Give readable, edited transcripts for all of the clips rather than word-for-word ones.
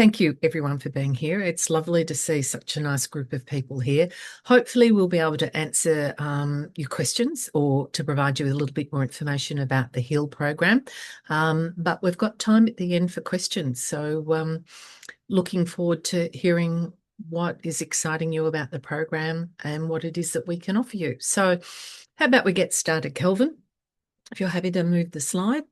Thank you, everyone, for being here. It's lovely to see such a nice group of people here. Hopefully, we'll be able to answer your questions or to provide you with a little bit more information about the HEAL program. But we've got time at the end for questions. So looking forward to hearing what is exciting you about the program and what it is that we can offer you. So how about we get started, Kelvin? If you're happy to move the slide.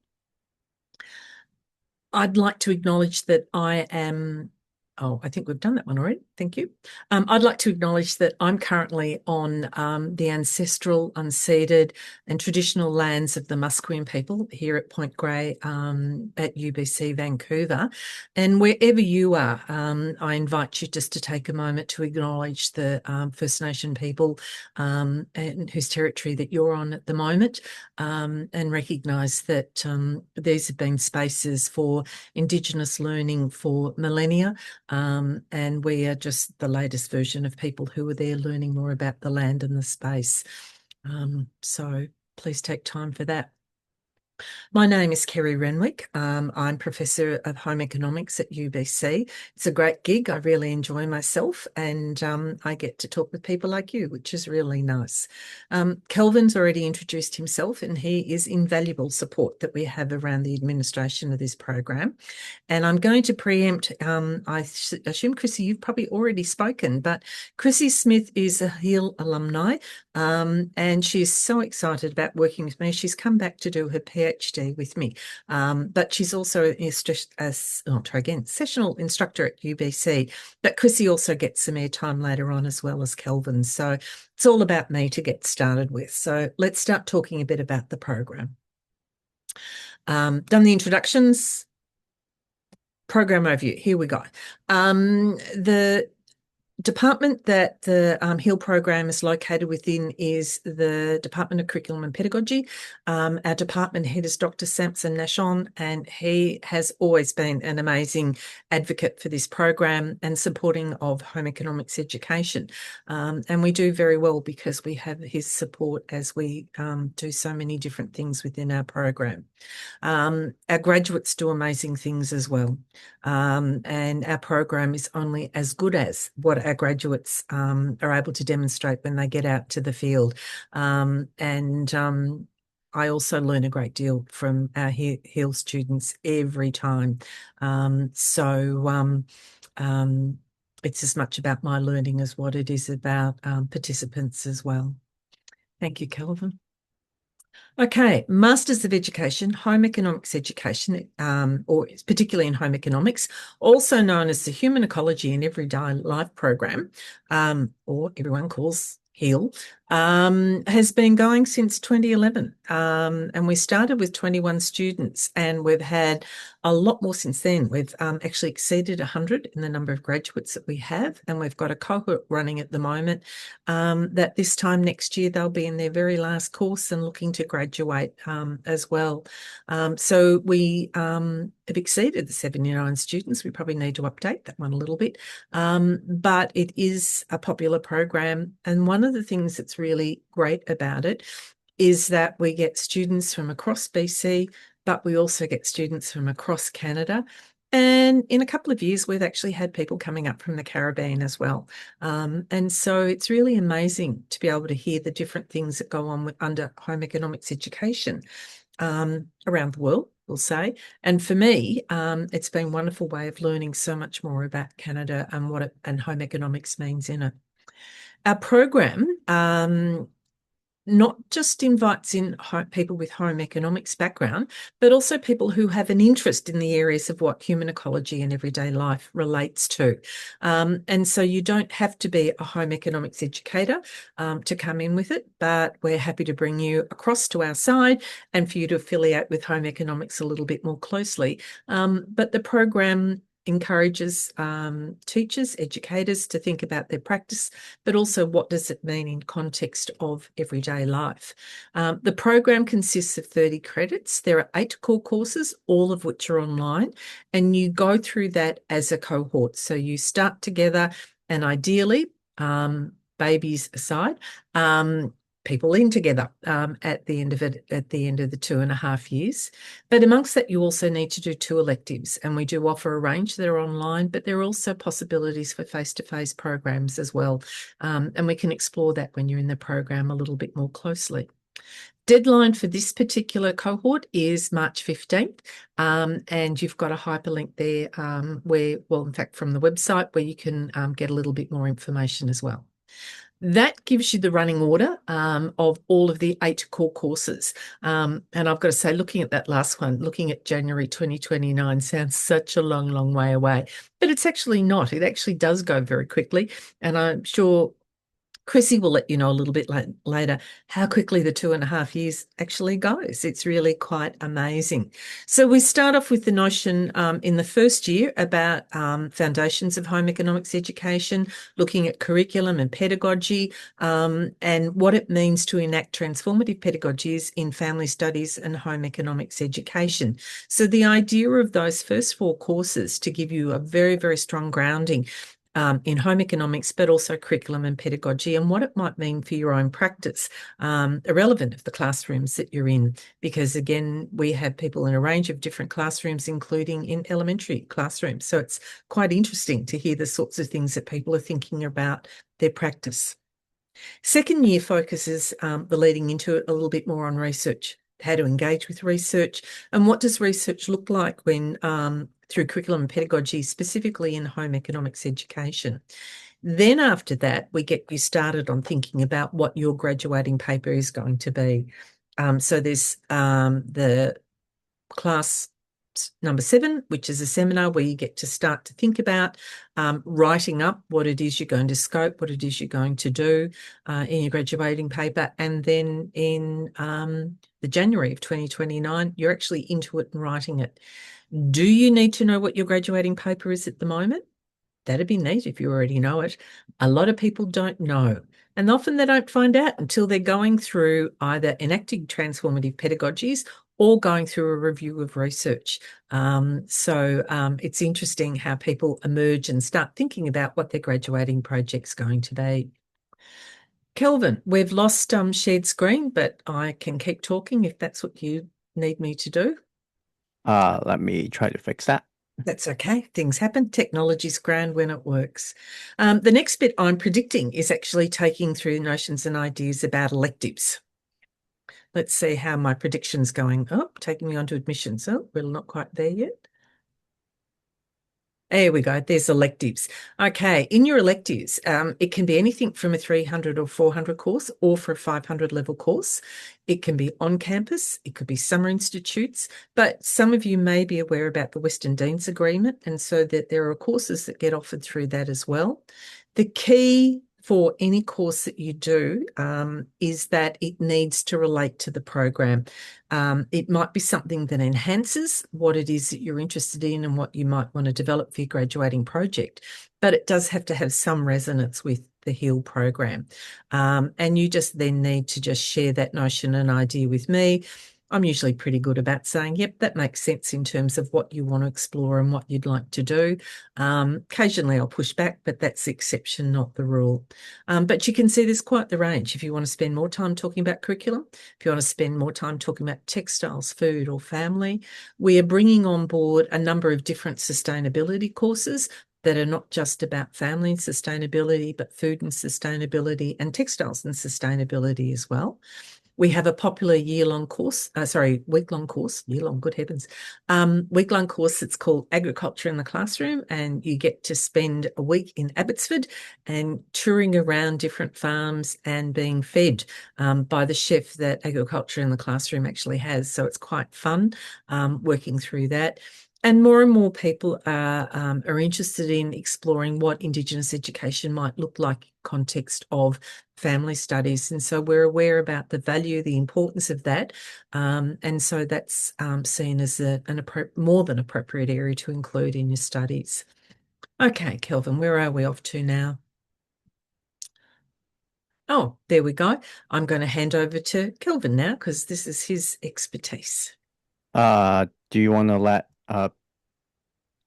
I'd like to acknowledge that I am, I think we've done that one already. Thank you. I'd like to acknowledge that I'm currently on the ancestral, unceded and traditional lands of the Musqueam people here at Point Grey at UBC Vancouver. And wherever you are, I invite you just to take a moment to acknowledge the First Nation people and whose territory that you're on at the moment, and recognise that these have been spaces for Indigenous learning for millennia, and we are just the latest version of people who are there learning more about the land and the space. So please take time for that. My name is Kerry Renwick. I'm Professor of Home Economics at UBC. It's a great gig. I really enjoy myself, and I get to talk with people like you, which is really nice. Kelvin's already introduced himself, and he is invaluable support that we have around the administration of this program. And I'm going to preempt, I assume, Chrissy, you've probably already spoken, but Chrissy Smith is a HEAL alumni, and she's so excited about working with me. She's come back to do her PhD with me, but she's also a sessional instructor at UBC. But Chrissy also gets some airtime later on as well as Kelvin. So it's all about me to get started with. So let's start talking a bit about the program. Done the introductions. Program overview. Here we go. The department that the HEAL program is located within is the Department of Curriculum and Pedagogy. Our department head is Dr. Samson Nashon, and he has always been an amazing advocate for this program and supporting of home economics education. And we do very well because we have his support as we do so many different things within our program. Our graduates do amazing things as well. And our program is only as good as what our graduates are able to demonstrate when they get out to the field. I also learn a great deal from our HEAL students every time. It's as much about my learning as what it is about participants as well. Thank you, Kelvin. Okay, Masters of Education, Home Economics Education, or particularly in Home Economics, also known as the Human Ecology and Everyday Life Program, or everyone calls HEAL, has been going since 2011. And we started with 21 students, and we've had a lot more since then. We've actually exceeded 100 in the number of graduates that we have, and we've got a cohort running at the moment that this time next year they'll be in their very last course and looking to graduate as well. So we have exceeded the 79 students. We probably need to update that one a little bit, but it is a popular program, and one of the things that's really great about it is that we get students from across BC, but we also get students from across Canada. And in a couple of years, we've actually had people coming up from the Caribbean as well. And so it's really amazing to be able to hear the different things that go on under home economics education around the world, we'll say. And for me, it's been a wonderful way of learning so much more about Canada and what home economics means in it. Our program not just invites in people with home economics background, but also people who have an interest in the areas of what human ecology and everyday life relates to. And so you don't have to be a home economics educator to come in with it, but we're happy to bring you across to our side and for you to affiliate with home economics a little bit more closely. But the program encourages teachers, educators to think about their practice, but also what does it mean in context of everyday life. The program consists of 30 credits. There are 8 core courses, all of which are online, and you go through that as a cohort. So you start together, and ideally, babies aside, people in together at the end of it, at the end of the 2.5 years. But amongst that, you also need to do 2 electives, and we do offer a range that are online, but there are also possibilities for face-to-face programs as well. And we can explore that when you're in the program a little bit more closely. Deadline for this particular cohort is March 15th, and you've got a hyperlink there where, well, in fact, from the website where you can get a little bit more information as well. That gives you the running order of all of the 8 core courses. And I've got to say, looking at that last one, looking at January 2029 sounds such a long, long way away, but it's actually not. It actually does go very quickly. And I'm sure Chrissy will let you know a little bit later how quickly the 2.5 years actually goes. It's really quite amazing. So we start off with the notion in the first year about foundations of home economics education, looking at curriculum and pedagogy, and what it means to enact transformative pedagogies in family studies and home economics education. So the idea of those first 4 courses to give you a very, very strong grounding in home economics, but also curriculum and pedagogy, and what it might mean for your own practice, irrelevant of the classrooms that you're in, because again, we have people in a range of different classrooms, including in elementary classrooms. So it's quite interesting to hear the sorts of things that people are thinking about their practice. Second year focuses the leading into it a little bit more on research, how to engage with research, and what does research look like when through curriculum and pedagogy, specifically in home economics education. Then after that, we get you started on thinking about what your graduating paper is going to be. So there's the class number 7, which is a seminar where you get to start to think about writing up what it is you're going to scope, what it is you're going to do in your graduating paper. And then in the January of 2029, you're actually into it and writing it. Do you need to know what your graduating paper is at the moment? That'd be neat if you already know it. A lot of people don't know. And often they don't find out until they're going through either enacting transformative pedagogies or going through a review of research. It's interesting how people emerge and start thinking about what their graduating project's going to be. Kelvin, we've lost shared screen, but I can keep talking if that's what you need me to do. Let me try to fix that. That's okay. Things happen. Technology's grand when it works. The next bit I'm predicting is actually taking through notions and ideas about electives. Let's see how my prediction's going. Oh, taking me on to admissions. Oh, we're not quite there yet. There we go. There's electives. Okay, in your electives, it can be anything from a 300 or 400 course or for a 500 level course. It can be on campus. It could be summer institutes, but some of you may be aware about the Western Deans Agreement, and so that there are courses that get offered through that as well. The key for any course that you do is that it needs to relate to the program. It might be something that enhances what it is that you're interested in and what you might want to develop for your graduating project, but it does have to have some resonance with the HEAL program. And you just then need to just share that notion and idea with me. I'm usually pretty good about saying, yep, that makes sense in terms of what you want to explore and what you'd like to do. Occasionally I'll push back, but that's the exception, not the rule. But you can see there's quite the range. If you want to spend more time talking about curriculum, if you want to spend more time talking about textiles, food or family, we are bringing on board a number of different sustainability courses that are not just about family and sustainability, but food and sustainability and textiles and sustainability as well. We have a popular year-long course, week-long course, year-long, good heavens, week-long course that's called Agriculture in the Classroom, and you get to spend a week in Abbotsford and touring around different farms and being fed by the chef that Agriculture in the Classroom actually has. So it's quite fun working through that. And more people are interested in exploring what Indigenous education might look like in context of family studies. And so we're aware about the value, the importance of that. And so that's seen as more than appropriate area to include in your studies. Okay, Kelvin, where are we off to now? Oh, there we go. I'm going to hand over to Kelvin now because this is his expertise. Do you want to let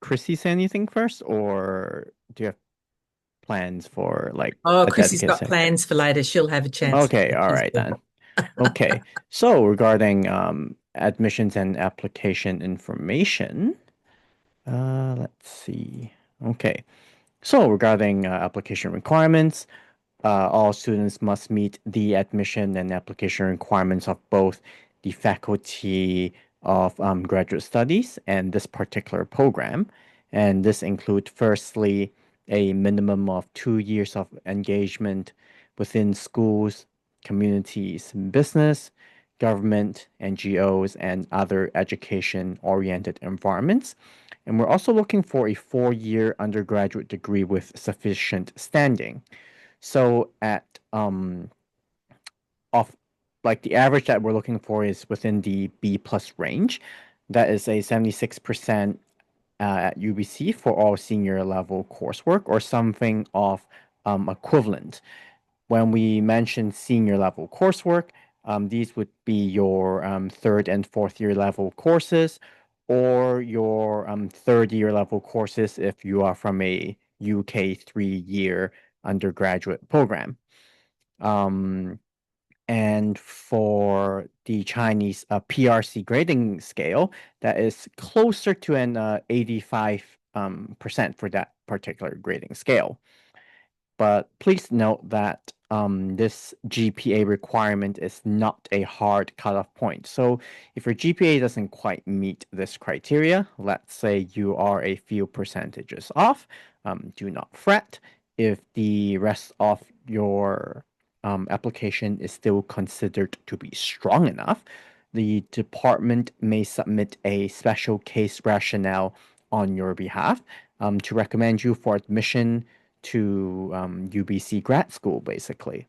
Chrissy say anything first, or do you have plans for like Oh, a Chrissy's dedicated got session? plans for later. She'll have a chance for Okay, that. all She's right good. then. Okay, so regarding admissions and application information, let's see. Okay, so regarding application requirements, all students must meet the admission and application requirements of both the Faculty of Graduate Studies and this particular program. And this include firstly a minimum of 2 years of engagement within schools, communities, business, government, NGOs, and other education-oriented environments. And we're also looking for a 4-year undergraduate degree with sufficient standing. So at off like the average that we're looking for is within the B plus range. That is a 76% at UBC for all senior level coursework or something of equivalent. When we mention senior level coursework, these would be your third and fourth year level courses or your third year level courses if you are from a UK 3-year undergraduate program. Um, and for the Chinese PRC grading scale, that is closer to an 85 percent for that particular grading scale. But please note that this GPA requirement is not a hard cutoff point. So if your GPA doesn't quite meet this criteria, let's say you are a few percentages off, do not fret. If the rest of your application is still considered to be strong enough, the department may submit a special case rationale on your behalf to recommend you for admission to UBC grad school, basically.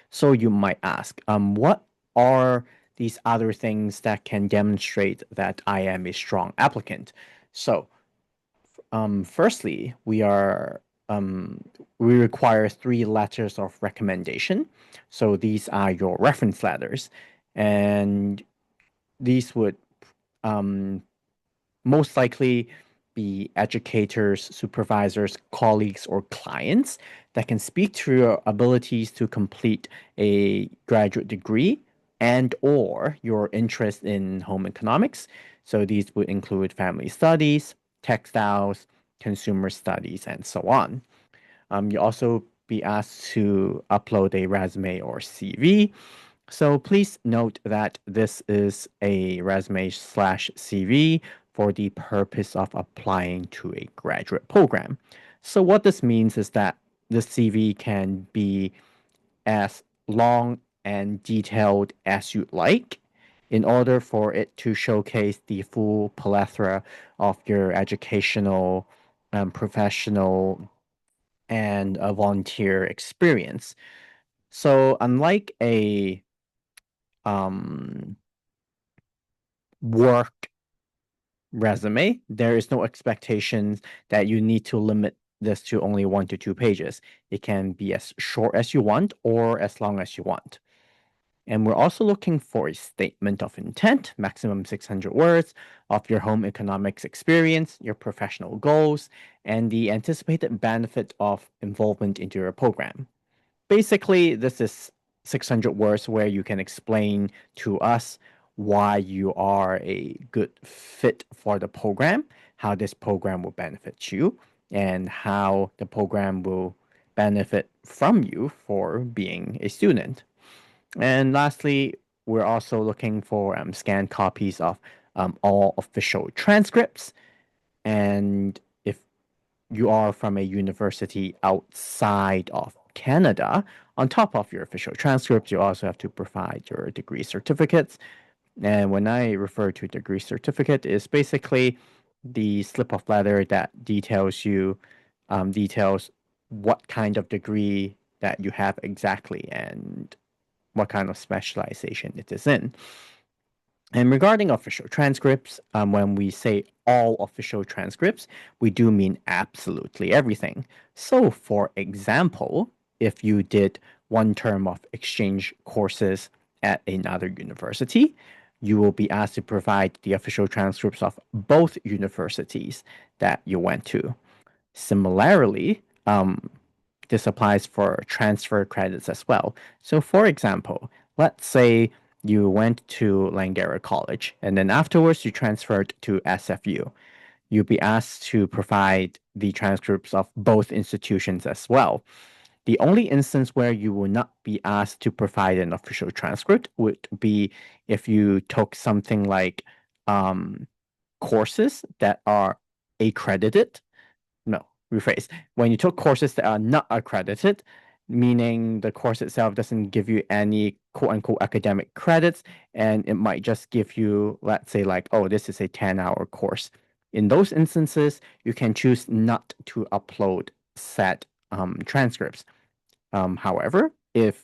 So you might ask, what are these other things that can demonstrate that I am a strong applicant? So, firstly, we require 3 letters of recommendation. So these are your reference letters, and these would um, most likely be educators, supervisors, colleagues, or clients that can speak to your abilities to complete a graduate degree and or your interest in home economics. So these would include family studies, textiles, consumer studies, and so on. You also be asked to upload a resume or CV. So please note that this is a resume slash CV for the purpose of applying to a graduate program. So what this means is that the CV can be as long and detailed as you'd like in order for it to showcase the full plethora of your educational, professional, and a volunteer experience. So unlike a um, work resume, there is no expectations that you need to limit this to only 1 to 2 pages. It can be as short as you want or as long as you want. And we're also looking for a statement of intent, maximum 600 words, of your home economics experience, your professional goals, and the anticipated benefit of involvement into your program. Basically, this is 600 words where you can explain to us why you are a good fit for the program, how this program will benefit you, and how the program will benefit from you for being a student. And lastly, we're also looking for scanned copies of all official transcripts. And if you are from a university outside of Canada, on top of your official transcripts, you also have to provide your degree certificates. And when I refer to degree certificate, is basically the slip of letter that details what kind of degree that you have exactly and what kind of specialization it is in. And regarding official transcripts, when we say all official transcripts, we do mean absolutely everything. So, for example, if you did 1 term of exchange courses at another university, you will be asked to provide the official transcripts of both universities that you went to. Similarly, this applies for transfer credits as well. So, for example, let's say you went to Langara College and then afterwards you transferred to SFU. You'll be asked to provide the transcripts of both institutions as well. The only instance where you will not be asked to provide an official transcript would be if you took something like um, courses that are accredited. No, rephrase. When you took courses that are not accredited, meaning the course itself doesn't give you any quote unquote academic credits, and it might just give you, let's say, like, oh, this is a 10-hour course. In those instances, you can choose not to upload said transcripts. However, if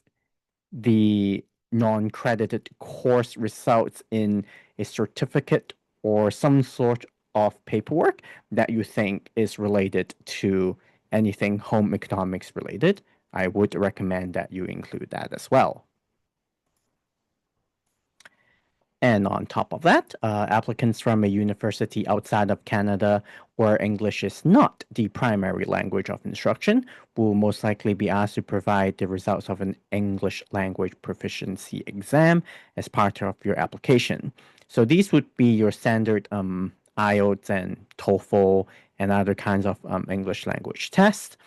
the non-credited course results in a certificate or some sort of paperwork that you think is related to anything home economics related, I would recommend that you include that as well. And on top of that, applicants from a university outside of Canada where English is not the primary language of instruction will most likely be asked to provide the results of an English language proficiency exam as part of your application. So these would be your standard IELTS and TOEFL and other kinds of English language tests.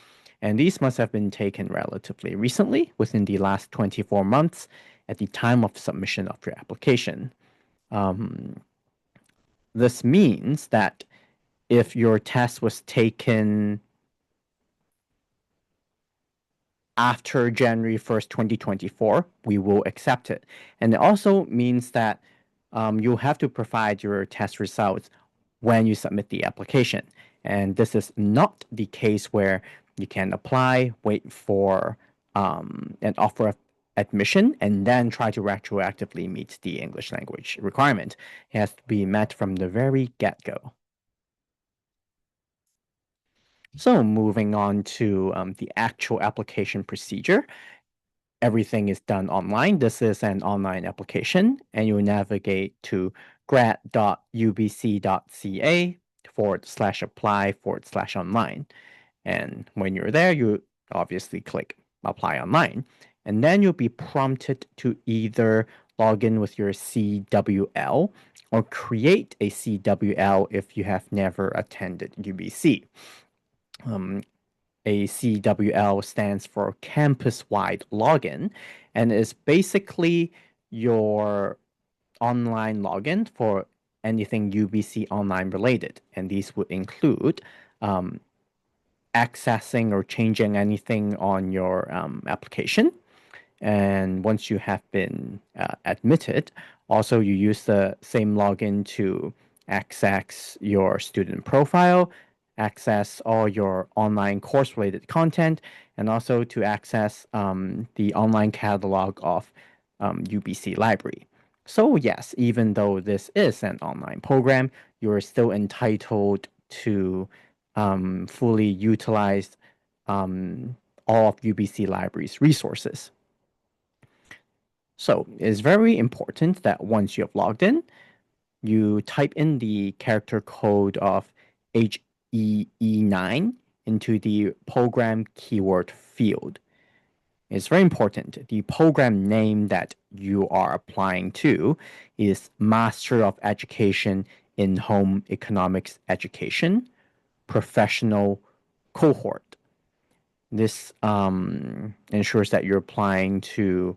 And these must have been taken relatively recently, within the last 24 months, at the time of submission of your application. This means that if your test was taken after January 1st, 2024, we will accept it. And it also means that you'll have to provide your test results when you submit the application. And this is not the case where you can apply, wait for an offer of admission, and then try to retroactively meet the English language requirement. It has to be met from the very get-go. So moving on to the actual application procedure. Everything is done online. This is an online application, and you navigate to grad.ubc.ca/apply/online. And when you're there, you obviously click apply online. And then you'll be prompted to either log in with your CWL or create a CWL if you have never attended UBC. A CWL stands for campus-wide login, and is basically your online login for anything UBC online related. And these would include accessing or changing anything on your application. And once you have been admitted, also you use the same login to access your student profile, access all your online course related content, and also to access the online catalog of UBC library. So yes, even though this is an online program, you're still entitled to fully utilize all of UBC library's resources. So it's very important that once you have logged in, you type in the character code of HEE9 into the program keyword field. It's very important. The program name that you are applying to is Master of Education in Home Economics Education, Professional Cohort. This ensures that you're applying to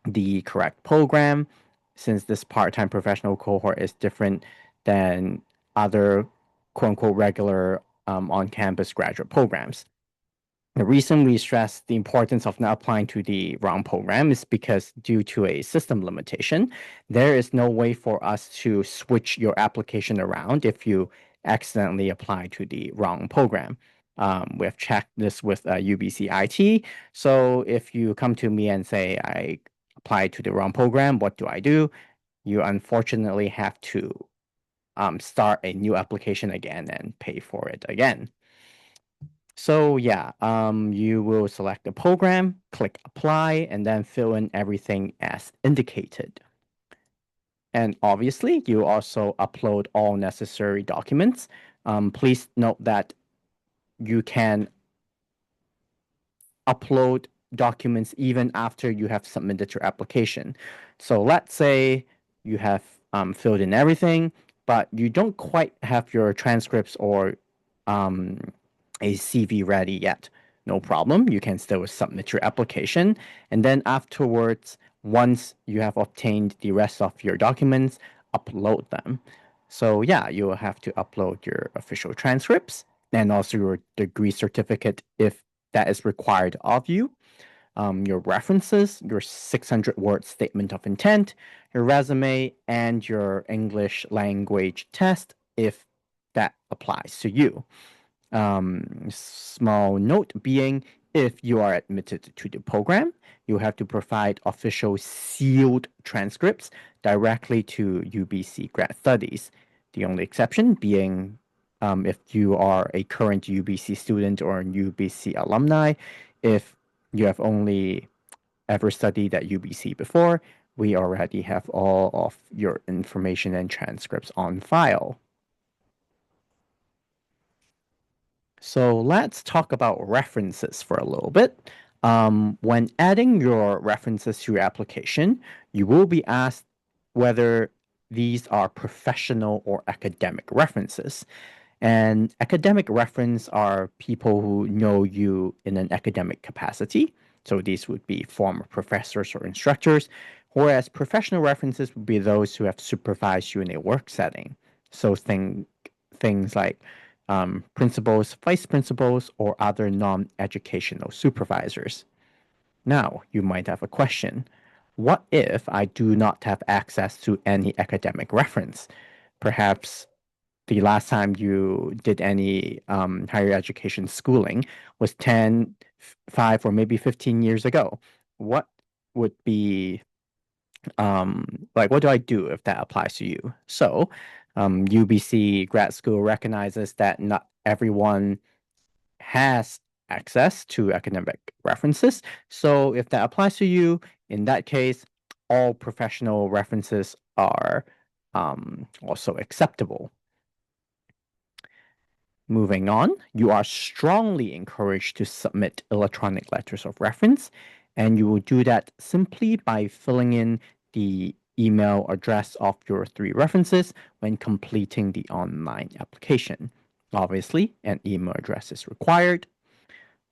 the correct program, since this part-time professional cohort is different than other quote-unquote regular on-campus graduate programs. The reason we stress the importance of not applying to the wrong program is because due to a system limitation, there is no way for us to switch your application around if you accidentally apply to the wrong program. We have checked this with UBC IT. So if you come to me and say, I applied to the wrong program, what do I do? You unfortunately have to start a new application again and pay for it again. So yeah, you will select the program, click apply, and then fill in everything as indicated. And obviously, you also upload all necessary documents. Please note that you can upload documents even after you have submitted your application. So let's say you have filled in everything, but you don't quite have your transcripts or um, a CV ready yet. No problem. You can still submit your application. And then afterwards, once you have obtained the rest of your documents, upload them. So yeah, you will have to upload your official transcripts and also your degree certificate if that is required of you, your references, your 600-word statement of intent, your resume, and your English language test if that applies to you. Small note being, if you are admitted to the program, you have to provide official sealed transcripts directly to UBC Grad Studies. The only exception being if you are a current UBC student or an UBC alumni. If you have only ever studied at UBC before, we already have all of your information and transcripts on file. So let's talk about references for a little bit. When adding your references to your application, you will be asked whether these are professional or academic references. And academic reference are people who know you in an academic capacity. So these would be former professors or instructors, whereas professional references would be those who have supervised you in a work setting. So things like principals, vice principals, or other non-educational supervisors. Now, you might have a question. What if I do not have access to any academic reference? Perhaps the last time you did any higher education schooling was 10, 5, or maybe 15 years ago. What would be like, what do I do if that applies to you? So, UBC grad school recognizes that not everyone has access to academic references. So, if that applies to you, in that case, all professional references are also acceptable. Moving on, you are strongly encouraged to submit electronic letters of reference, and you will do that simply by filling in the email address of your 3 references when completing the online application. Obviously, an email address is required.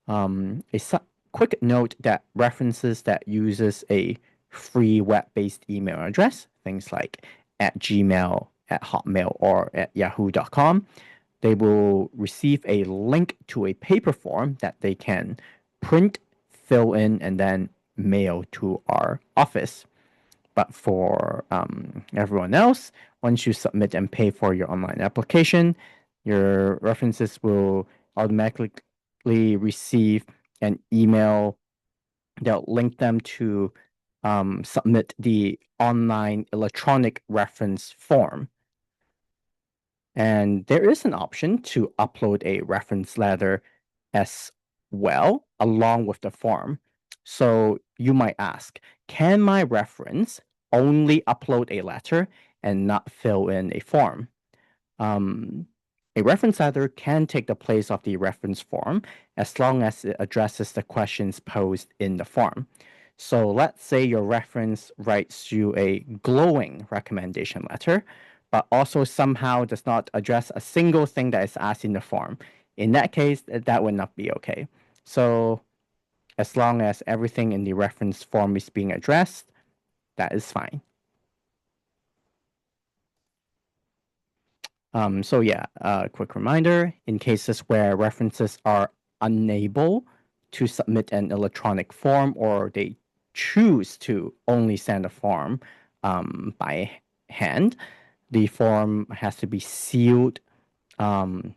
Quick note that references that uses a free web-based email address, things like at Gmail, at Hotmail, or at yahoo.com, they will receive a link to a paper form that they can print, fill in, and then mail to our office. But for everyone else, once you submit and pay for your online application, your references will automatically receive an email that'll link them to submit the online electronic reference form. And there is an option to upload a reference letter as well, along with the form. So you might ask, can my reference only upload a letter and not fill in a form? A reference letter can take the place of the reference form as long as it addresses the questions posed in the form. So let's say your reference writes you a glowing recommendation letter, but also somehow does not address a single thing that is asked in the form. In that case, that would not be okay. So as long as everything in the reference form is being addressed, that is fine. So yeah, a quick reminder, in cases where references are unable to submit an electronic form or they choose to only send a form by hand, the form has to be sealed and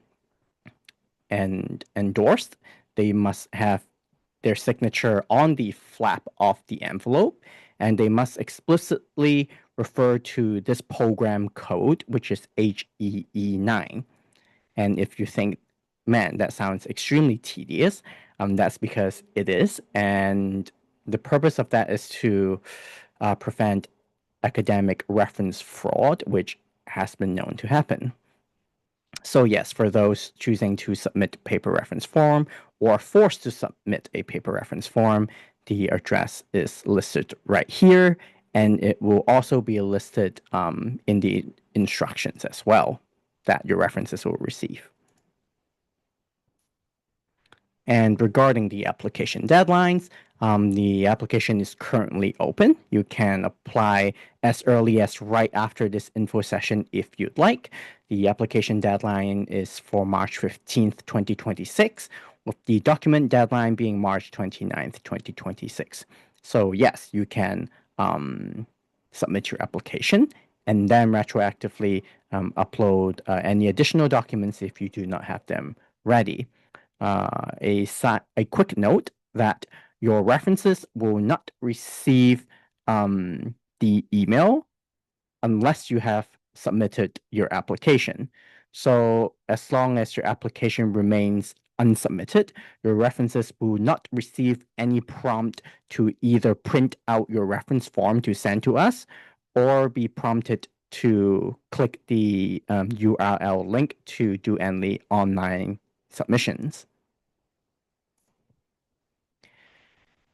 endorsed. They must have their signature on the flap of the envelope, and they must explicitly refer to this program code, which is HEE9. And if you think, man, that sounds extremely tedious, that's because it is. And the purpose of that is to prevent academic reference fraud, which has been known to happen. So yes, for those choosing to submit paper reference form or forced to submit a paper reference form, the address is listed right here, and it will also be listed in the instructions as well that your references will receive. And regarding the application deadlines, the application is currently open. You can apply as early as right after this info session if you'd like. The application deadline is for March 15th, 2026, with the document deadline being March 29th, 2026. So yes, you can submit your application and then retroactively upload any additional documents if you do not have them ready. A quick note that your references will not receive the email unless you have submitted your application. So as long as your application remains unsubmitted, your references will not receive any prompt to either print out your reference form to send to us or be prompted to click the URL link to do any online submissions.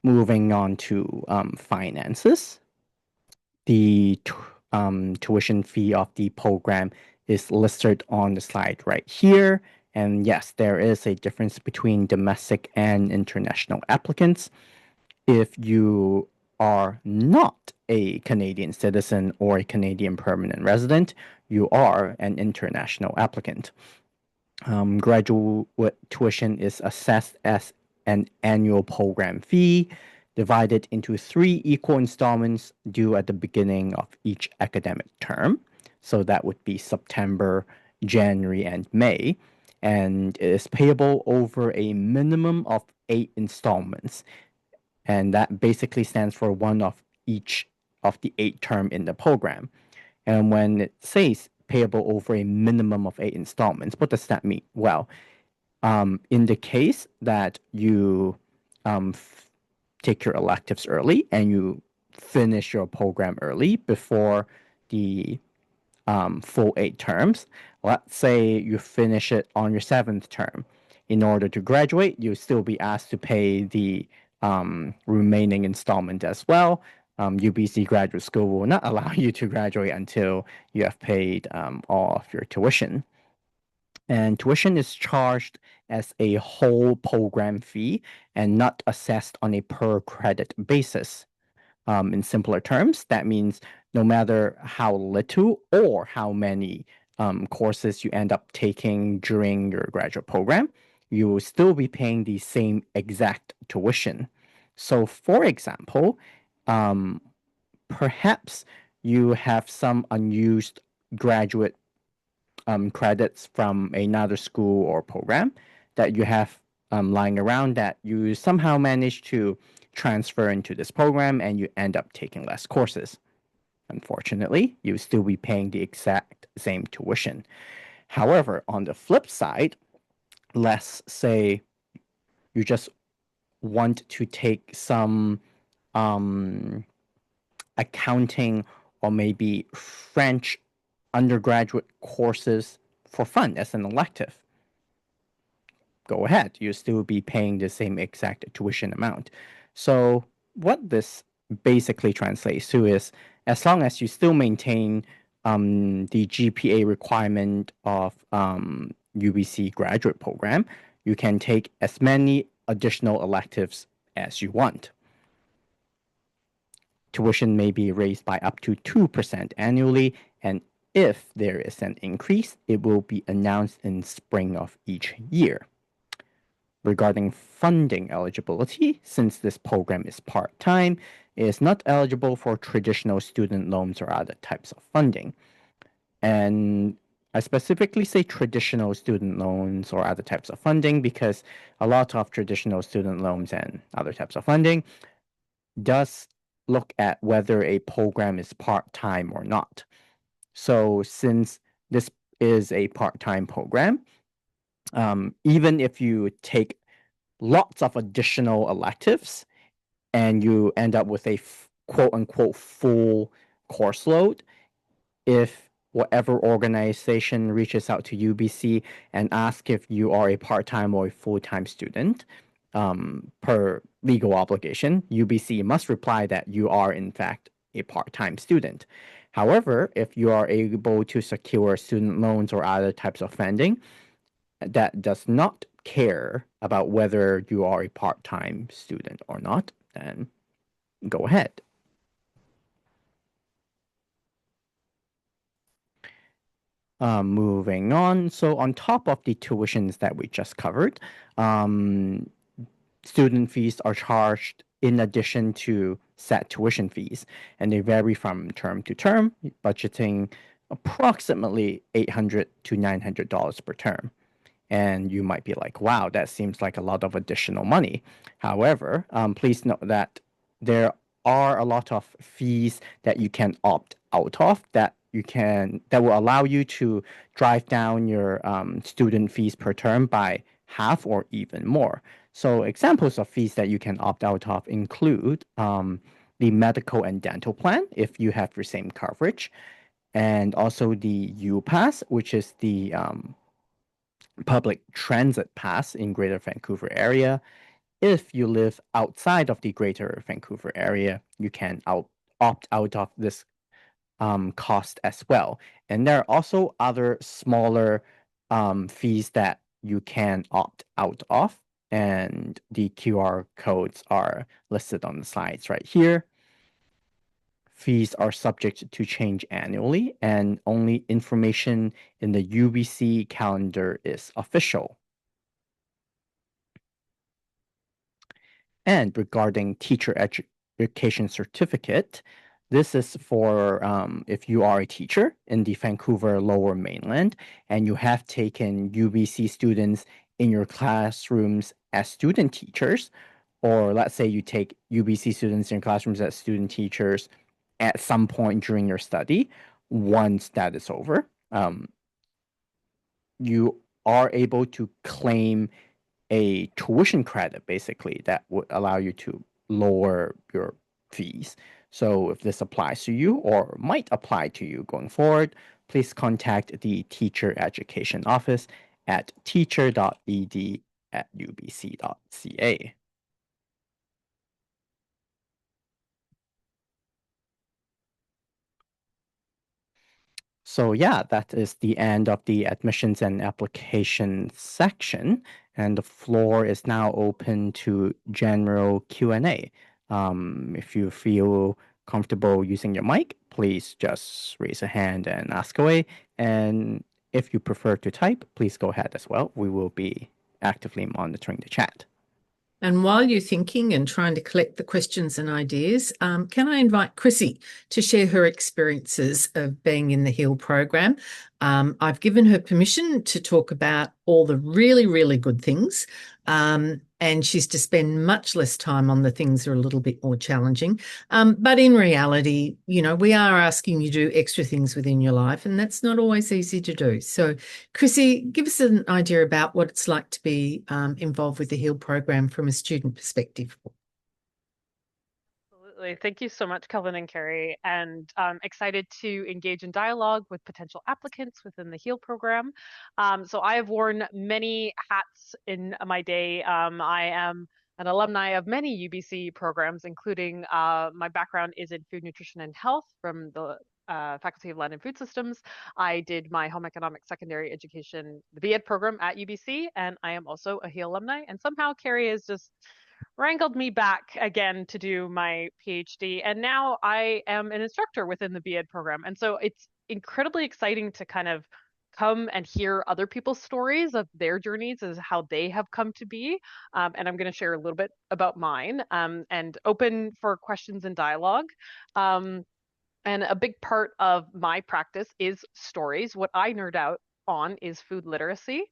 Moving on to finances, the tuition fee of the program is listed on the slide right here. And yes, there is a difference between domestic and international applicants. If you are not a Canadian citizen or a Canadian permanent resident, you are an international applicant. Graduate tuition is assessed as an annual program fee divided into 3 equal installments due at the beginning of each academic term. So that would be September, January, and May. And it is payable over a minimum of 8 installments. And that basically stands for one of each of the 8 term in the program. And when it says payable over a minimum of 8 installments, what does that mean? Well, in the case that you take your electives early and you finish your program early before the full 8 terms, let's say you finish it on your 7th term. In order to graduate, you'll still be asked to pay the remaining installment as well. UBC Graduate School will not allow you to graduate until you have paid all of your tuition. And tuition is charged as a whole program fee and not assessed on a per credit basis. In simpler terms, that means no matter how little or how many courses you end up taking during your graduate program, you will still be paying the same exact tuition. So, for example, perhaps you have some unused graduate credits from another school or program that you have lying around that you somehow manage to transfer into this program and you end up taking less courses. Unfortunately, you'll still be paying the exact same tuition. However, on the flip side, let's say you just want to take some accounting or maybe French undergraduate courses for fun as an elective. Go ahead, you'll still be paying the same exact tuition amount. So what this basically translates to is as long as you still maintain the GPA requirement of UBC graduate program, you can take as many additional electives as you want. Tuition may be raised by up to 2% annually, and if there is an increase, it will be announced in spring of each year. Regarding funding eligibility, since this program is part-time, it is not eligible for traditional student loans or other types of funding. And I specifically say traditional student loans or other types of funding because a lot of traditional student loans and other types of funding does look at whether a program is part-time or not. So since this is a part-time program, even if you take lots of additional electives and you end up with a quote unquote full course load, if whatever organization reaches out to UBC and asks if you are a part-time or a full-time student, per legal obligation, UBC must reply that you are in fact a part-time student. However, if you are able to secure student loans or other types of funding, that does not care about whether you are a part-time student or not, then go ahead. Moving on. So on top of the tuitions that we just covered, student fees are charged in addition to set tuition fees, and they vary from term to term, budgeting approximately $800 to $900 per term. And you might be like, wow, that seems like a lot of additional money. However, please note that there are a lot of fees that you can opt out of that will allow you to drive down your student fees per term by half or even more. So examples of fees that you can opt out of include the medical and dental plan if you have the same coverage, and also the U-Pass, which is the public transit pass in Greater Vancouver area. If you live outside of the Greater Vancouver area, you can opt out of this cost as well. And there are also other smaller fees that you can opt out of, and the QR codes are listed on the slides right here. Fees are subject to change annually, and only information in the UBC calendar is official. And regarding teacher education certificate, this is for if you are a teacher in the Vancouver Lower Mainland and you have taken UBC students in your classrooms as student teachers, or let's say you take UBC students in classrooms as student teachers at some point during your study, once that is over, you are able to claim a tuition credit basically that would allow you to lower your fees. So if this applies to you or might apply to you going forward, please contact the teacher education office at teacher.ed@ubc.ca. So yeah, that is the end of the admissions and application section, and the floor is now open to general Q&A. If you feel comfortable using your mic, please just raise a hand and ask away. And if you prefer to type, please go ahead as well. We will be actively monitoring the chat. And while you're thinking and trying to collect the questions and ideas, can I invite Chrissy to share her experiences of being in the HEAL program? I've given her permission to talk about all the really, really good things, and she's to spend much less time on the things that are a little bit more challenging. But in reality, we are asking you to do extra things within your life, and that's not always easy to do. So, Chrissy, give us an idea about what it's like to be involved with the HEAL program from a student perspective. Absolutely. Thank you so much, Kelvin and Kerry, and I'm excited to engage in dialogue with potential applicants within the HEAL program. So I have worn many hats in my day. I am an alumni of many UBC programs, including my background is in food, nutrition, and health from the Faculty of Land and Food Systems. I did my home economics secondary education, the BEd program at UBC, and I am also a HEAL alumni. And somehow Kerry is just wrangled me back again to do my PhD. And now I am an instructor within the BEd program. And so it's incredibly exciting to kind of come and hear other people's stories of their journeys as how they have come to be. And I'm going to share a little bit about mine and open for questions and dialogue. And a big part of my practice is stories. What I nerd out on is food literacy.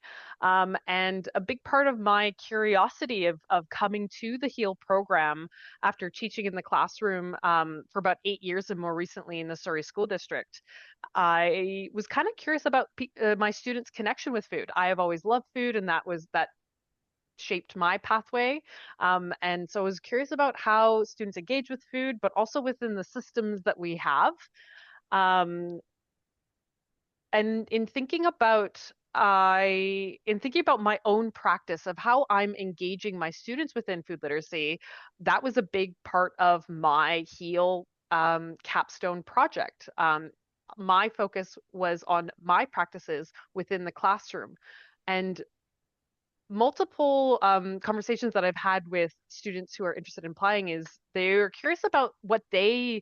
And a big part of my curiosity of coming to the HEAL program after teaching in the classroom for about 8 years and more recently in the Surrey School District, I was kind of curious about my students' connection with food. I have always loved food, and that shaped my pathway. And so I was curious about how students engage with food, but also within the systems that we have. Um, and in thinking about my own practice of how I'm engaging my students within food literacy, that was a big part of my HEAL capstone project. My focus was on my practices within the classroom, and multiple conversations that I've had with students who are interested in applying is they're curious about what they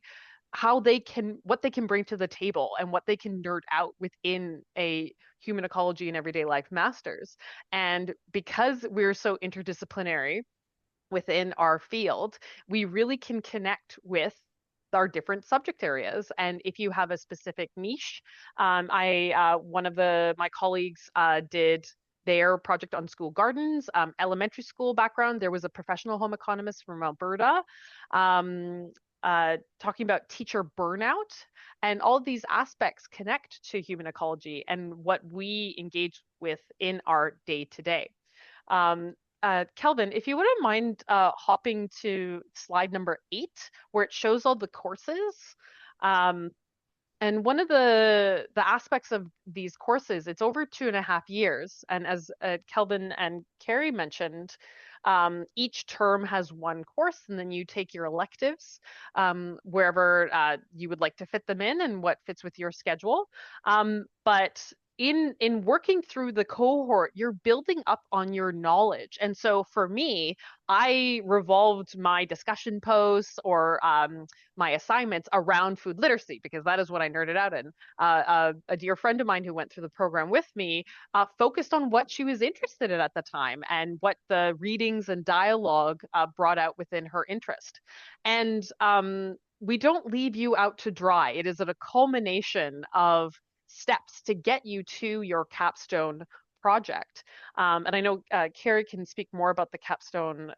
can bring to the table and what they can nerd out within a human ecology and everyday life masters. And because we're so interdisciplinary within our field, we really can connect with our different subject areas. And if you have a specific niche, one of my colleagues did their project on school gardens, elementary school background. There was a professional home economist from Alberta talking about teacher burnout, and all of these aspects connect to human ecology and what we engage with in our day to day. Kelvin, if you wouldn't mind hopping to slide number 8, where it shows all the courses. Um, and one of the aspects of these courses, it's over 2.5 years. And as Kelvin and Kerry mentioned, each term has one course, and then you take your electives wherever you would like to fit them in and what fits with your schedule. But in working through the cohort, you're building up on your knowledge. And so for me, I revolved my discussion posts or my assignments around food literacy, because that is what I nerded out in. A dear friend of mine who went through the program with me focused on what she was interested in at the time and what the readings and dialogue brought out within her interest. And we don't leave you out to dry. It is a culmination of steps to get you to your capstone project. And I know Kerry can speak more about the capstone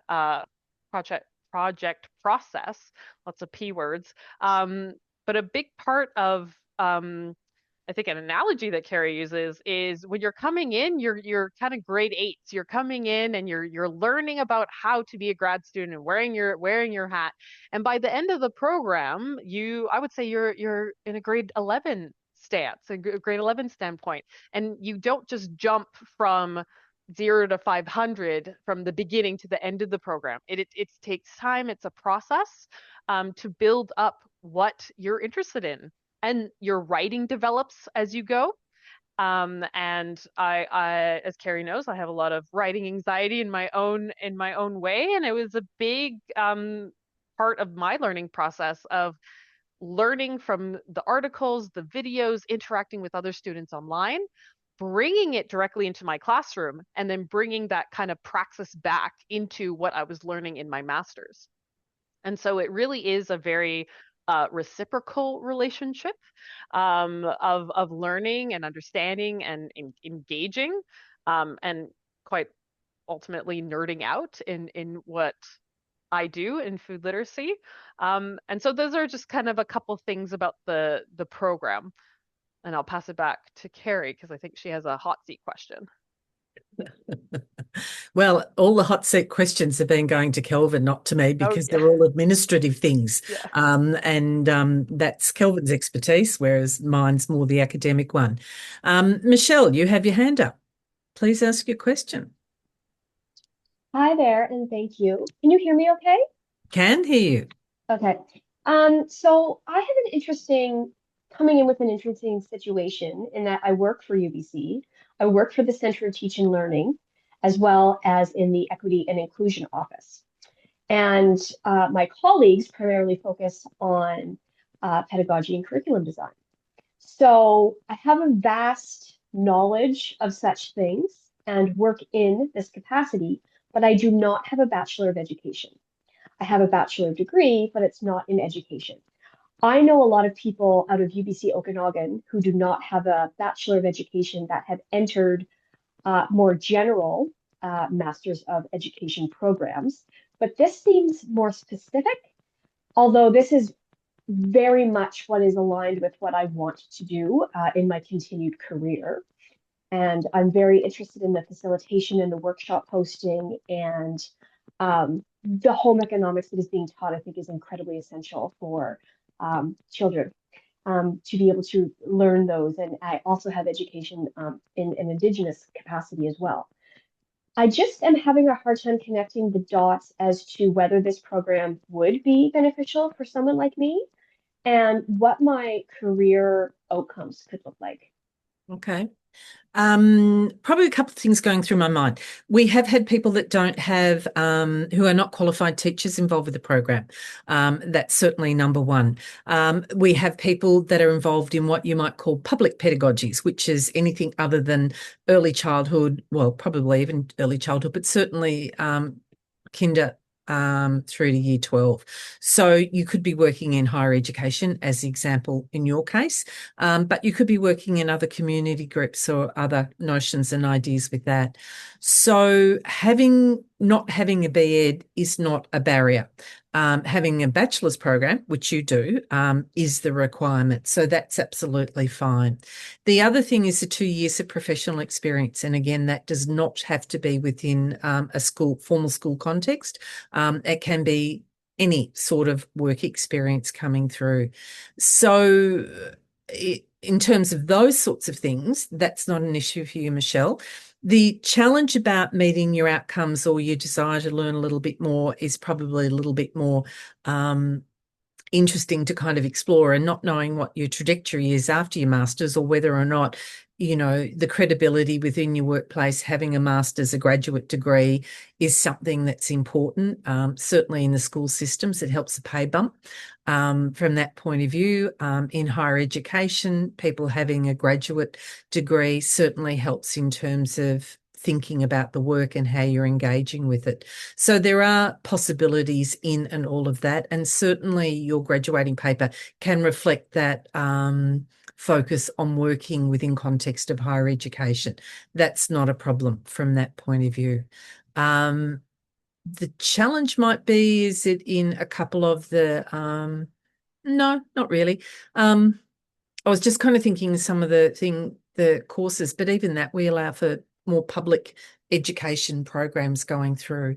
project process, lots of P words. But a big part of I think an analogy that Kerry uses is when you're coming in, you're kind of grade 8s. You're coming in and you're learning about how to be a grad student and wearing your hat. And by the end of the program, I would say you're in a grade 11 stance, a grade 11 standpoint, and you don't just jump from 0 to 500 from the beginning to the end of the program. It takes time. It's a process to build up what you're interested in, and your writing develops as you go. And as Kerry knows, I have a lot of writing anxiety in my own way, and it was a big part of my learning process of learning from the articles, the videos, interacting with other students online, bringing it directly into my classroom, and then bringing that kind of praxis back into what I was learning in my master's. And so it really is a very reciprocal relationship of learning and understanding and engaging, and quite ultimately nerding out in what I do in food literacy. And so those are just kind of a couple things about the program. And I'll pass it back to Kerry because I think she has a hot seat question. Well, all the hot seat questions have been going to Kelvin, not to me, because they're all administrative things. Yeah. And that's Kelvin's expertise, whereas mine's more the academic one. Michelle, you have your hand up. Please ask your question. Hi there, and thank you. Can you hear me okay? Can hear you. Okay. So I have coming in with an interesting situation in that I work for UBC. I work for the Center of Teaching and Learning, as well as in the Equity and Inclusion Office. And my colleagues primarily focus on pedagogy and curriculum design. So I have a vast knowledge of such things and work in this capacity, but I do not have a Bachelor of Education. I have a bachelor degree, but it's not in education. I know a lot of people out of UBC Okanagan who do not have a Bachelor of Education that have entered more general Masters of Education programs, but this seems more specific, although this is very much what is aligned with what I want to do in my continued career. And I'm very interested in the facilitation and the workshop hosting, and the home economics that is being taught, I think, is incredibly essential for children. to be able to learn those. And I also have education in an Indigenous capacity as well. I just am having a hard time connecting the dots as to whether this program would be beneficial for someone like me and what my career outcomes could look like. Okay. Probably a couple of things going through my mind. We have had people that don't have, who are not qualified teachers involved with the program. That's certainly number one. We have people that are involved in what you might call public pedagogies, which is anything other than early childhood, well, probably even early childhood, but certainly kinder through to year 12. So you could be working in higher education, as the example in your case, but you could be working in other community groups or other notions and ideas with that. So not having a BEd is not a barrier. Having a bachelor's program, which you do, is the requirement. So that's absolutely fine. The other thing is the 2 years of professional experience. And again, that does not have to be within a formal school context. It can be any sort of work experience coming through. So in terms of those sorts of things, that's not an issue for you, Michelle. The challenge about meeting your outcomes or your desire to learn a little bit more is probably a little bit more interesting to kind of explore, and not knowing what your trajectory is after your master's, or whether or not, the credibility within your workplace, having a master's, a graduate degree, is something that's important. Certainly in the school systems, it helps a pay bump. From that point of view, in higher education, people having a graduate degree certainly helps in terms of thinking about the work and how you're engaging with it. So there are possibilities in and all of that. And certainly your graduating paper can reflect that focus on working within context of higher education. That's not a problem from that point of view. The challenge might be, is it in a couple of the, no, not really. I was just kind of thinking some of the courses, but even that we allow for more public education programs going through.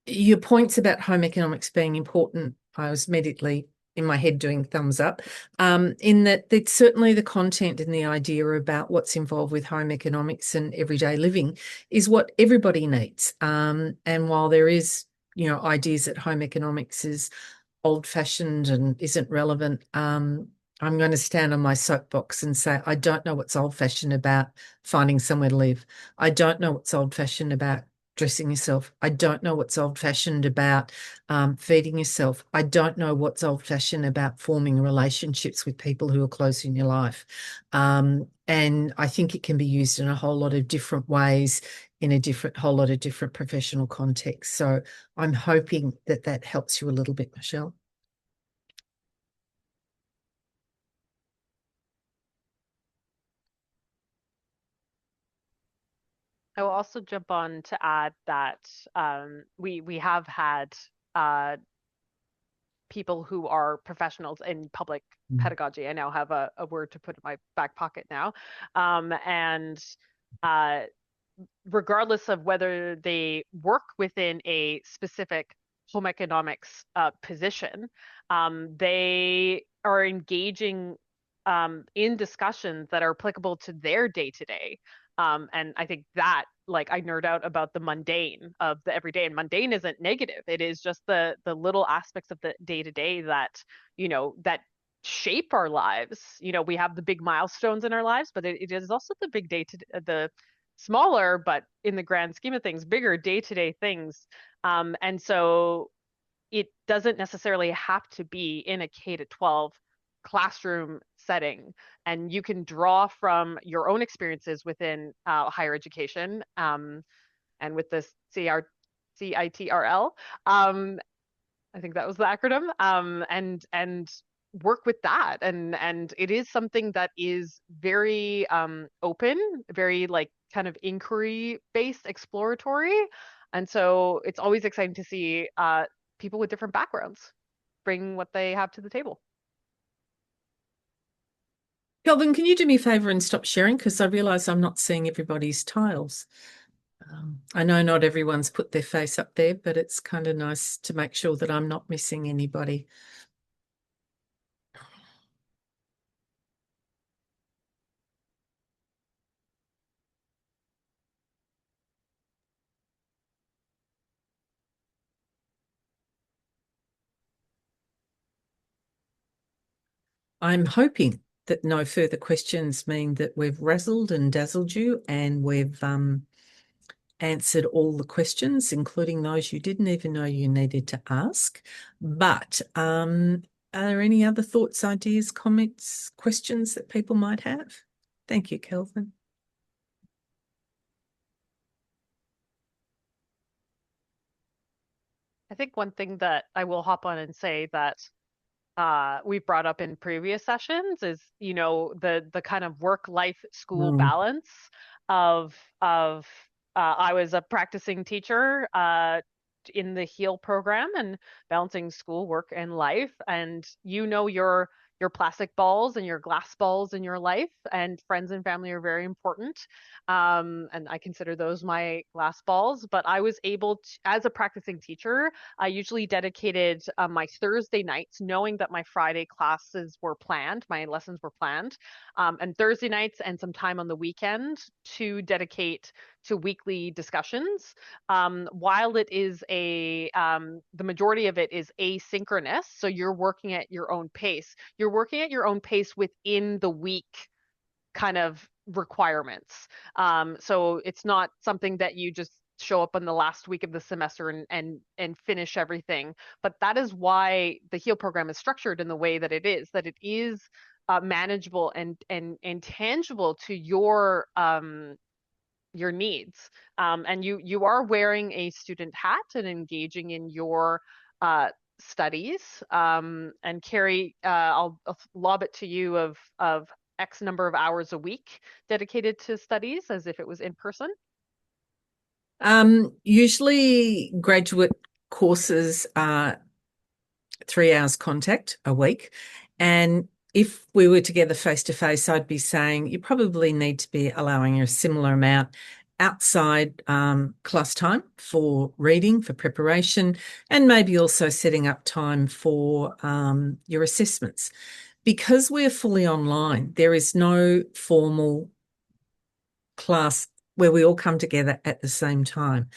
Your points about home economics being important, I was immediately in my head doing thumbs up, in that it's certainly the content and the idea about what's involved with home economics and everyday living is what everybody needs. And while there is, ideas that home economics is old-fashioned and isn't relevant, I'm going to stand on my soapbox and say, I don't know what's old-fashioned about finding somewhere to live. I don't know what's old-fashioned about dressing yourself. I don't know what's old-fashioned about feeding yourself. I don't know what's old-fashioned about forming relationships with people who are close in your life. And I think it can be used in a whole lot of different ways in a whole lot of different professional contexts. So I'm hoping that helps you a little bit, Michelle. I will also jump on to add that we have had people who are professionals in public pedagogy. I now have a word to put in my back pocket now. And regardless of whether they work within a specific home economics position, they are engaging in discussions that are applicable to their day-to-day. And I think that, like, I nerd out about the mundane of the everyday, and mundane isn't negative. It is just the little aspects of the day-to-day that, that shape our lives. We have the big milestones in our lives, but it is also the big the smaller, but in the grand scheme of things, bigger day-to-day things. And so it doesn't necessarily have to be in a K-12 classroom setting, and you can draw from your own experiences within higher education, and with the CITRL, I think that was the acronym, and work with that, and it is something that is very open, very like kind of inquiry based, exploratory, and so it's always exciting to see people with different backgrounds bring what they have to the table. Kelvin, can you do me a favour and stop sharing? Because I realise I'm not seeing everybody's tiles. I know not everyone's put their face up there, but it's kind of nice to make sure that I'm not missing anybody. I'm hoping that no further questions mean that we've razzled and dazzled you, and we've answered all the questions, including those you didn't even know you needed to ask. But are there any other thoughts, ideas, comments, questions that people might have? Thank you, Kelvin. I think one thing that I will hop on and say that we've brought up in previous sessions is, the kind of work-life school balance of I was a practicing teacher in the HEAL program and balancing school, work, and life. And your plastic balls and your glass balls in your life, and friends and family are very important. And I consider those my glass balls. But I was able to, as a practicing teacher, I usually dedicated my Thursday nights, knowing that my Friday classes were planned, my lessons were planned, and Thursday nights and some time on the weekend to dedicate to weekly discussions. While it is the majority of it is asynchronous, so you're working at your own pace. You're working at your own pace within the week kind of requirements. So it's not something that you just show up in the last week of the semester and finish everything. But that is why the HEAL program is structured in the way that it is manageable and tangible to your needs. And you are wearing a student hat and engaging in your studies. And Kerry, I'll lob it to you of X number of hours a week dedicated to studies as if it was in person. Usually graduate courses are 3 hours contact a week. And if we were together face to face, I'd be saying you probably need to be allowing a similar amount outside class time for reading, for preparation, and maybe also setting up time for your assessments. Because we're fully online, there is no formal class where we all come together at the same time.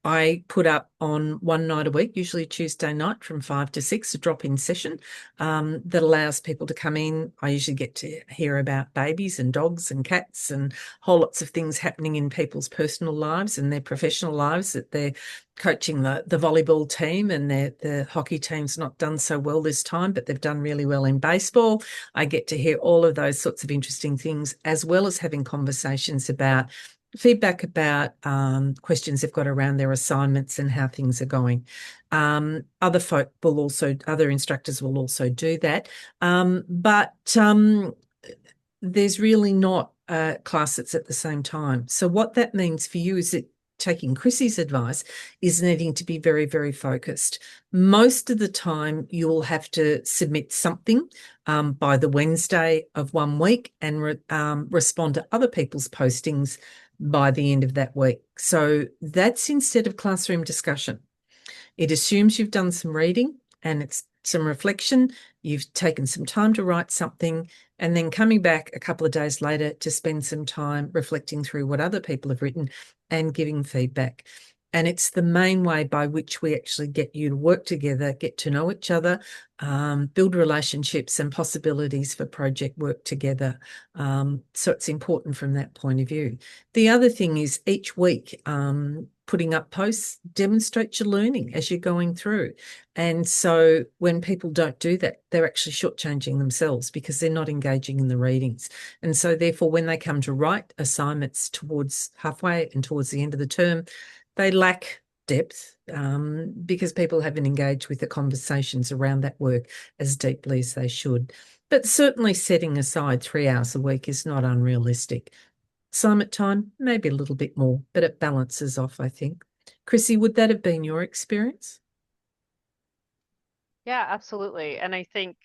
I put up on one night a week, usually Tuesday night from 5 to 6, a drop-in session that allows people to come in. I usually get to hear about babies and dogs and cats and whole lots of things happening in people's personal lives and their professional lives, that they're coaching the volleyball team and the hockey team's not done so well this time, but they've done really well in baseball. I get to hear all of those sorts of interesting things, as well as having conversations about feedback about questions they've got around their assignments and how things are going. Other instructors will also do that. But there's really not a class that's at the same time. So what that means for you is that taking Chrissy's advice is needing to be very, very focused. Most of the time, you'll have to submit something by the Wednesday of one week and respond to other people's postings by the end of that week. So that's instead of classroom discussion. It assumes you've done some reading and it's some reflection. You've taken some time to write something, and then coming back a couple of days later to spend some time reflecting through what other people have written and giving feedback. And it's the main way by which we actually get you to work together, get to know each other, build relationships and possibilities for project work together. So it's important from that point of view. The other thing is each week, putting up posts demonstrates your learning as you're going through. And so when people don't do that, they're actually shortchanging themselves because they're not engaging in the readings. And so therefore, when they come to write assignments towards halfway and towards the end of the term, they lack depth because people haven't engaged with the conversations around that work as deeply as they should. But certainly setting aside 3 hours a week is not unrealistic. Assignment time, maybe a little bit more, but it balances off, I think. Chrissy, would that have been your experience? Yeah, absolutely. And I think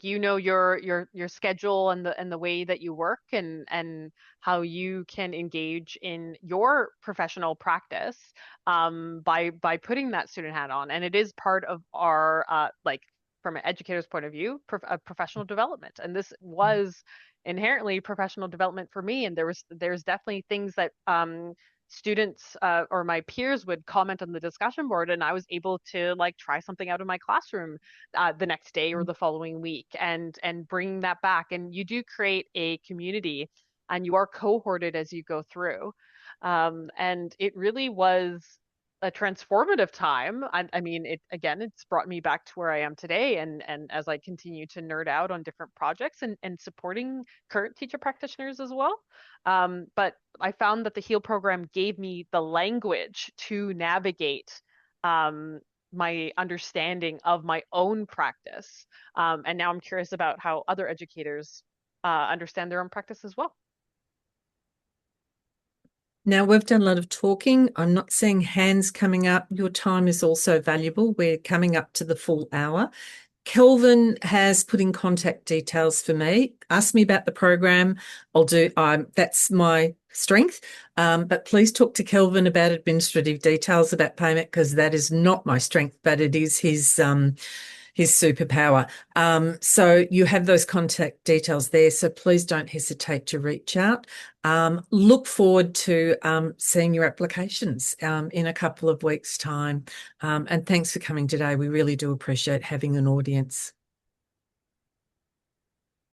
your schedule and the way that you work and how you can engage in your professional practice by putting that student hat on. And it is part of our like from an educator's point of view, professional development. And this was inherently professional development for me. And there's definitely things that students or my peers would comment on the discussion board, and I was able to like try something out in my classroom the next day or the following week, and bring that back. And you do create a community, and you are cohorted as you go through. And it really was a transformative time. I mean, it's brought me back to where I am today, and as I continue to nerd out on different projects and supporting current teacher practitioners as well. But I found that the HEAL program gave me the language to navigate my understanding of my own practice. And now I'm curious about how other educators understand their own practice as well. Now, we've done a lot of talking. I'm not seeing hands coming up. Your time is also valuable. We're coming up to the full hour. Kelvin has put in contact details for me. Ask me about the program. I'll do, that's my strength. But please talk to Kelvin about administrative details about payment, because that is not my strength, but it is his superpower. So you have those contact details there. So please don't hesitate to reach out. Look forward to seeing your applications in a couple of weeks' time. And thanks for coming today. We really do appreciate having an audience.